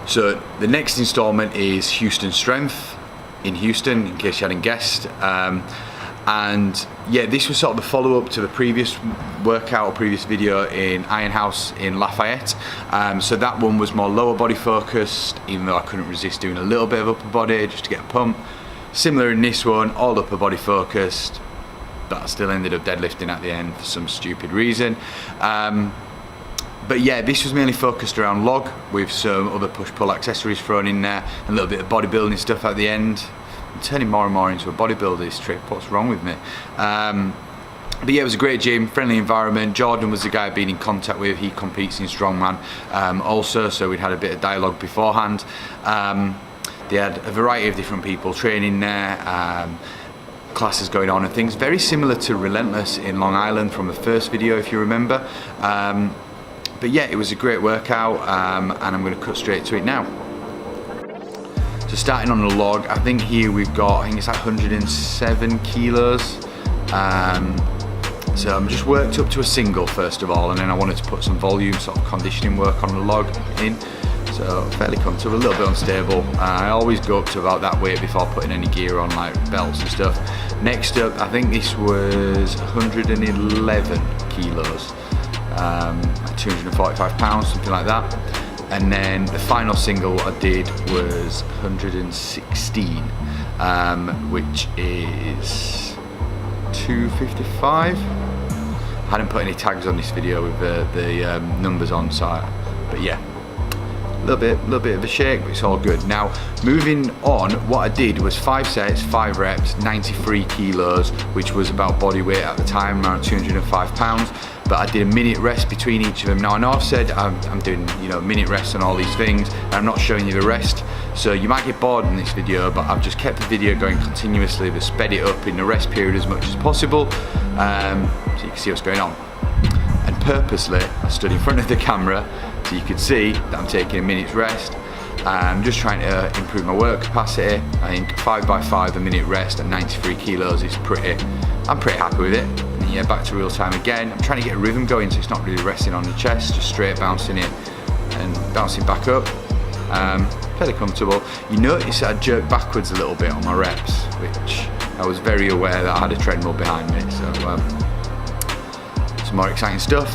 So the next installment is Houston Strength in Houston, in case you hadn't guessed. And yeah, this was sort of the follow-up to the previous workout or previous video in Iron House in Lafayette. So that one was more lower body focused, even though I couldn't resist doing a little bit of upper body just to get a pump. Similar in this one, all upper body focused, but I still ended up deadlifting at the end for some stupid reason. But yeah, this was mainly focused around log with some other push-pull accessories thrown in there, a little bit of bodybuilding stuff at the end. I'm turning more and more into a bodybuilder this trip, what's wrong with me? But yeah, it was a great gym, friendly environment. Jordan was the guy I'd been in contact with, he competes in strongman also, so we'd had a bit of dialogue beforehand. They had a variety of different people training there, classes going on and things, very similar to Relentless in Long Island from the first video if you remember. But yeah, it was a great workout, and I'm going to cut straight to it now. So starting on the log, I think here we've got, I think it's like 107 kilos. So I'm just worked up to a single first of all, and then I wanted to put some volume, sort of conditioning work on the log in. So fairly comfortable, a little bit unstable. I always go up to about that weight before putting any gear on, like belts and stuff. Next up, I think this was 111 kilos. Like 245 pounds, something like that. And then the final single I did was 116, which is 255. I hadn't put any tags on this video with the numbers on, so but yeah, a little bit of a shake, but it's all good. Now moving on, what I did was 5 sets, 5 reps, 93 kilos, which was about body weight at the time, around 205 pounds. But I did a minute rest between each of them. Now I know I've said I'm doing, you know, minute rests on all these things, and I'm not showing you the rest, so you might get bored in this video, but I've just kept the video going continuously, but sped it up in the rest period as much as possible, so you can see what's going on. And purposely I stood in front of the camera so you could see that I'm taking a minute's rest. I'm just trying to improve my work capacity. I think 5x5 a minute rest at 93 kilos is I'm pretty happy with it. And yeah, back to real time again. I'm trying to get a rhythm going, so it's not really resting on the chest, just straight bouncing in and bouncing back up. Fairly comfortable. You notice that I jerk backwards a little bit on my reps, which I was very aware that I had a treadmill behind me, so some more exciting stuff.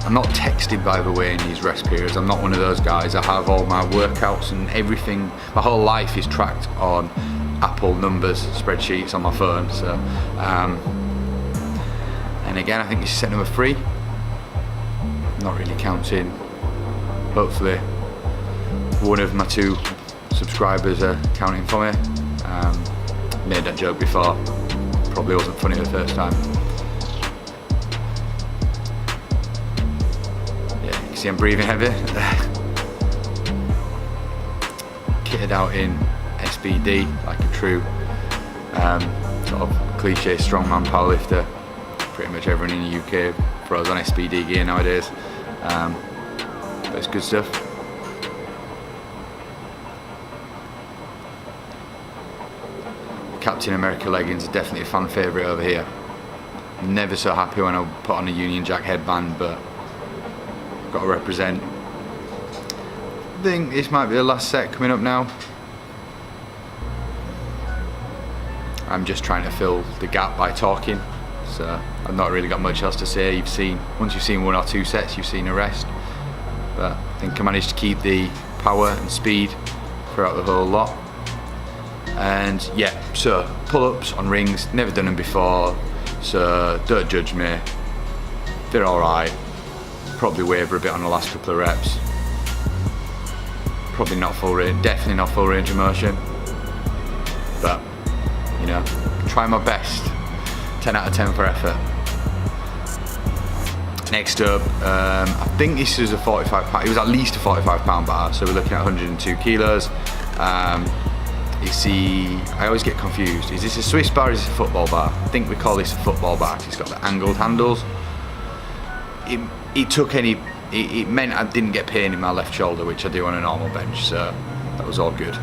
I'm not texted, by the way, in these rest periods. I'm not one of those guys. I have all my workouts and everything. My whole life is tracked on Apple numbers, spreadsheets on my phone. So, and again, I think this is set number 3. Not really counting. Hopefully, one of my 2 subscribers are counting for me. Made that joke before. Probably wasn't funny the first time. See, I'm breathing heavy. Kitted out in SBD like a true sort of cliche strongman powerlifter. Pretty much everyone in the UK throws on SBD gear nowadays, but it's good stuff. Captain America leggings are definitely a fan favourite over here. I'm never so happy when I put on a Union Jack headband, but got to represent. I think this might be the last set coming up now. I'm just trying to fill the gap by talking, so I've not really got much else to say. Once you've seen 1 or 2 sets, you've seen the rest. But I think I managed to keep the power and speed throughout the whole lot. And yeah, so pull-ups on rings, never done them before, so don't judge me. They're alright. Probably waver a bit on the last couple of reps. Probably not full range, definitely not full range of motion. But, you know, try my best. 10 out of 10 for effort. Next up, I think this is a 45 pound, it was at least a 45 pound bar, so we're looking at 102 kilos. I always get confused. Is this a Swiss bar or is this a football bar? I think we call this a football bar because it's got the angled handles. It meant I didn't get pain in my left shoulder, which I do on a normal bench, so that was all good.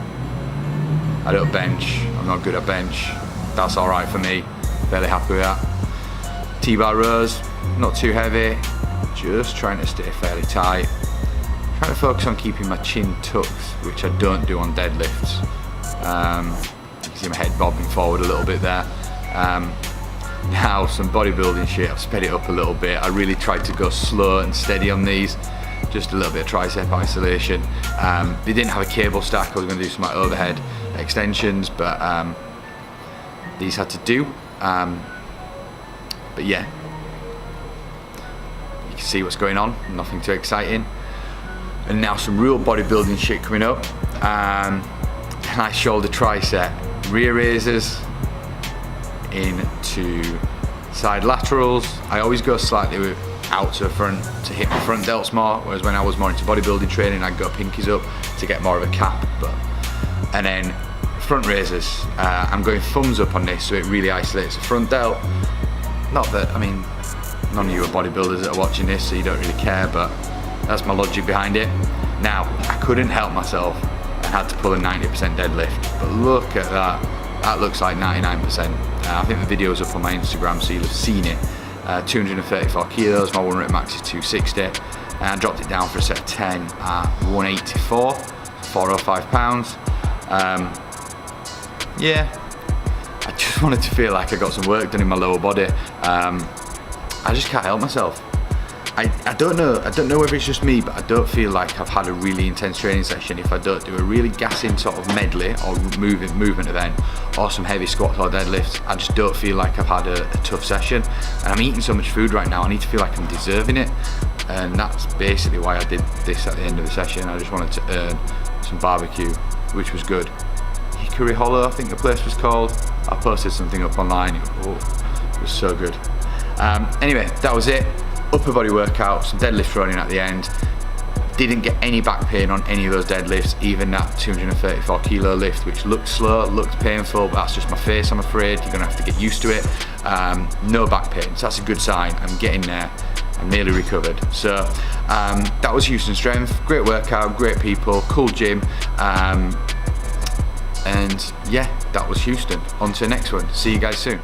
I don't bench, I'm not good at bench. That's alright for me, fairly happy with that. T-bar rows, not too heavy, just trying to stay fairly tight. trying to focus on keeping my chin tucked, which I don't do on deadlifts. You can see my head bobbing forward a little bit there. Now some bodybuilding shit, I've sped it up a little bit. I really tried to go slow and steady on these, just a little bit of tricep isolation. They didn't have a cable stack. I was going to do some overhead extensions, but these had to do. But yeah, you can see what's going on, nothing too exciting. And now some real bodybuilding shit coming up. Nice shoulder tricep, rear raises into side laterals. I always go slightly out to the front to hit my front delts more, whereas when I was more into bodybuilding training, I'd go pinkies up to get more of a cap. And then front raises, I'm going thumbs up on this, so it really isolates the front delt. Not that, I mean, none of you are bodybuilders that are watching this, so you don't really care, but that's my logic behind it. Now, I couldn't help myself and had to pull a 90% deadlift, but look at that. That looks like 99%. I think the video's up on my Instagram, so you'll have seen it. 234 kilos, my 1 rep max is 260. And I dropped it down for a set of 10 at 184, 405 pounds. Yeah, I just wanted to feel like I got some work done in my lower body. I just can't help myself. I don't know whether it's just me, but I don't feel like I've had a really intense training session if I don't do a really gassing sort of medley or movement event or some heavy squats or deadlifts. I just don't feel like I've had a tough session. And I'm eating so much food right now, I need to feel like I'm deserving it. And that's basically why I did this at the end of the session. I just wanted to earn some barbecue, which was good. Hickory Hollow, I think the place was called. I posted something up online. It was so good. Anyway, that was it. Upper body workout, some deadlift running at the end. Didn't get any back pain on any of those deadlifts, even that 234 kilo lift, which looked slow, looked painful, but that's just my face, I'm afraid. You're gonna have to get used to it. No back pain, so that's a good sign. I'm getting there. I'm nearly recovered. So that was Houston Strength. Great workout, great people, cool gym. And yeah, that was Houston. On to the next one. See you guys soon.